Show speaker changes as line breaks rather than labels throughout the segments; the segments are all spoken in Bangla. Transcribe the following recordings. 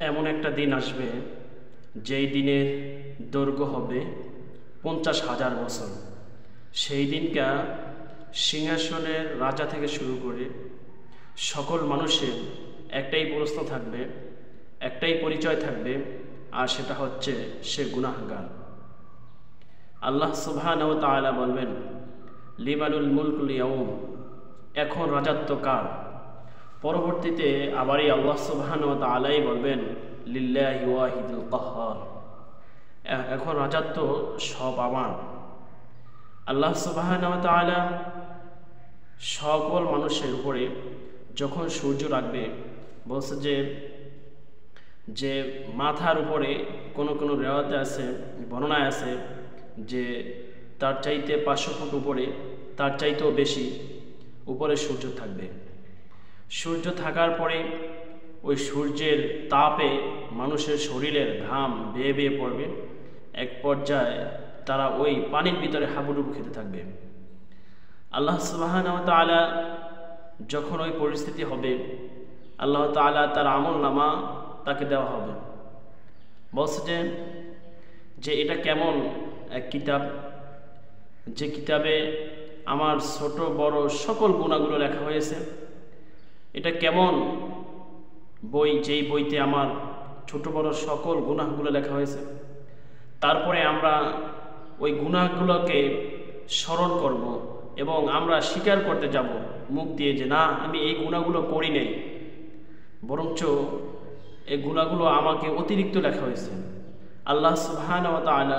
এমন একটা দিন আসবে যেই দিনের দৈর্ঘ্য হবে 50,000 বছর। সেই দিনটা সিংহাসনের রাজা থেকে শুরু করে সকল মানুষের একটাই প্রশ্ন থাকবে, একটাই পরিচয় থাকবে, আর সেটা হচ্ছে সে গুনাহগার। আল্লাহ সুবহানাহু ওয়া তাআলা বলবেন, লিমানুল মুলকুল ইয়াউম, এখন রাজত্ব কার? পরবর্তীতে আবারই আল্লাহ সুবহানাহু ওয়া তাআলাই বলবেন, লিল্লাহি ওয়াহিদুল কাহ্হার, এখন রাজত্ব সব আমার। আল্লাহ সুবহানাহু ওয়া তাআলা সকল মানুষের উপরে যখন সূর্য রাখবে, বলছে যে মাথার উপরে কোনো কোনো রেওয়াতে আছে, বর্ণনায় আছে যে তার চাইতে 500 ফুট উপরে, তার চাইতেও বেশি উপরে সূর্য থাকবে। সূর্য থাকার পরে ওই সূর্যের তাপে মানুষের শরীরের ঘাম বেয়ে বেয়ে পড়বে। এক পর্যায়ে তারা ওই পানির ভিতরে হাবুডুবু খেতে থাকবে। আল্লাহ সুবহানাহু ওয়া তাআলা যখন ওই পরিস্থিতি হবে, আল্লাহ তাআলা তার আমল নামা তাকে দেওয়া হবে। বলছে যে এটা কেমন এক কিতাব, যে কিতাবে আমার ছোট বড় সকল গুনাহগুলো লেখা হয়েছে। এটা কেমন বই, যেই বইতে আমার ছোট বড় সকল গুনাহগুলো লেখা হয়েছে। তারপরে আমরা ওই গুনাহগুলোকে স্মরণ করব এবং আমরা স্বীকার করতে যাব মুখ দিয়ে যে না, আমি এই গুনাহগুলো করি নাই, বরঞ্চ এই গুনাহগুলো আমাকে অতিরিক্ত লেখা হয়েছে। আল্লাহ সুবহানাহু ওয়া তাআলা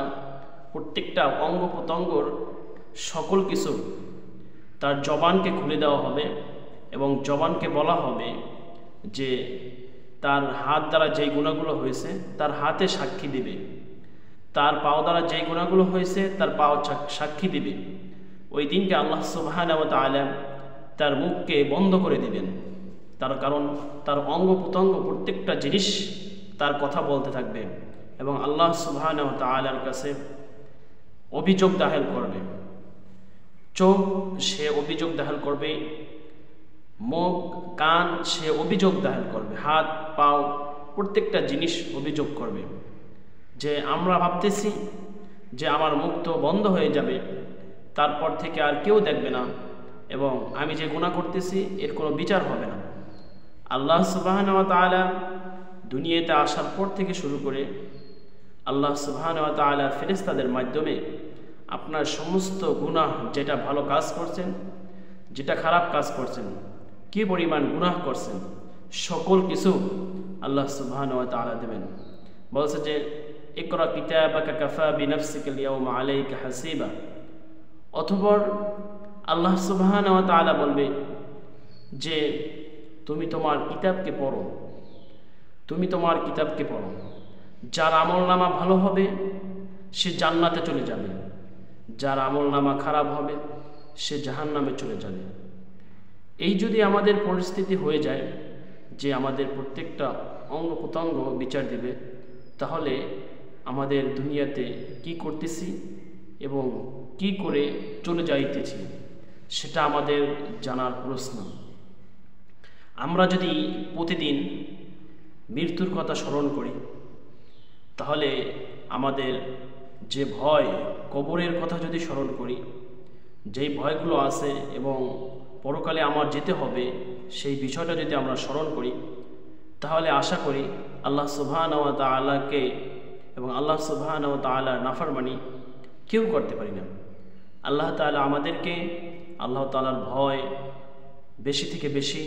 প্রত্যেকটা অঙ্গ প্রত্যঙ্গর সকল কিছু তার জবানকে খুলে দেওয়া হবে এবং জবানকে বলা হবে যে তার হাত দ্বারা যেই গুনাহগুলো হয়েছে তার হাতে সাক্ষী দিবে, তার পাও দ্বারা যেই গুনাহগুলো হয়েছে তার পাও সাক্ষী দিবে। ওই দিনকে আল্লাহ সুবহানাহু ওয়া তাআলা তার মুখকে বন্ধ করে দিবেন, তার কারণ তার অঙ্গ প্রত্যঙ্গ প্রত্যেকটা জিনিস তার কথা বলতে থাকবে এবং আল্লাহ সুবহানাহু ওয়া তাআলার কাছে অভিযোগ দাখিল করবে। চোখ সে অভিযোগ দাখিল করবে, মুখ কান সে অভিযোগ দাখিল করবে, হাত পাও প্রত্যেকটা জিনিস অভিযোগ করবে যে আমরা ভাবতেছি যে আমার মুখ তো বন্ধ হয়ে যাবে, তারপর থেকে আর কেউ দেখবে না এবং আমি যে গুনাহ করতেছি এর কোনো বিচার হবে না। আল্লাহ সুবহানাহু ওয়া তাআলা দুনিয়াতে আসার পর থেকে শুরু করে আল্লাহ সুবহানাহু ওয়া তাআলা ফেরেশতাদের মাধ্যমে আপনার সমস্ত গুনাহ, যেটা ভালো কাজ করছেন, যেটা খারাপ কাজ করছেন, কি পরিমাণ গুনাহ করছেন, সকল কিছু আল্লাহ সুবহানাহু ওয়া তাআলা দেবেন। বলছে যে ইকরা কিতাবাকা কাফা বিনাফসিকাল ইয়াওমা আলাইকা হাসিবা। অতঃপর আল্লাহ সুবহানাহু ওয়া তাআলা বলবে যে তুমি তোমার কিতাবকে পড়ো, তুমি তোমার কিতাবকে পড়ো। যার আমলনামা ভালো হবে সে জান্নাতে চলে যাবে, যার আমলনামা খারাপ হবে সে জাহান্নামে চলে যাবে। এই যদি আমাদের পরিস্থিতি হয়ে যায় যে আমাদের প্রত্যেকটা অঙ্গ প্রত্যঙ্গ বিচার দিবে, তাহলে আমাদের দুনিয়াতে কি করতেছি এবং কি করে চলে যাইতেছি সেটা আমাদের জানার প্রশ্ন। আমরা যদি প্রতিদিন মৃত্যুর কথা স্মরণ করি, তাহলে আমাদের যে ভয়, কবরের কথা যদি স্মরণ করি, যেই ভয়গুলো আছে এবং পরকালে আমার যেতে হবে সেই বিষয়টা যদি আমরা স্মরণ করি, তাহলে আশা করি আল্লাহ সুবহানাহু ওয়া তাআলাকে এবং আল্লাহ সুবহানাহু ওয়া তাআলার নাফরমানি কেউ করতে পারি না। আল্লাহ তাআলা আমাদেরকে আল্লাহ তাআলার ভয় বেশি থেকে বেশি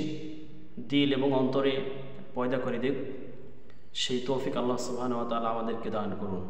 দিল এবং অন্তরে পয়দা করে দেব। সেই তৌফিক আল্লাহ সুবহানাহু ওয়া তাআলা আমাদেরকে দান করুন।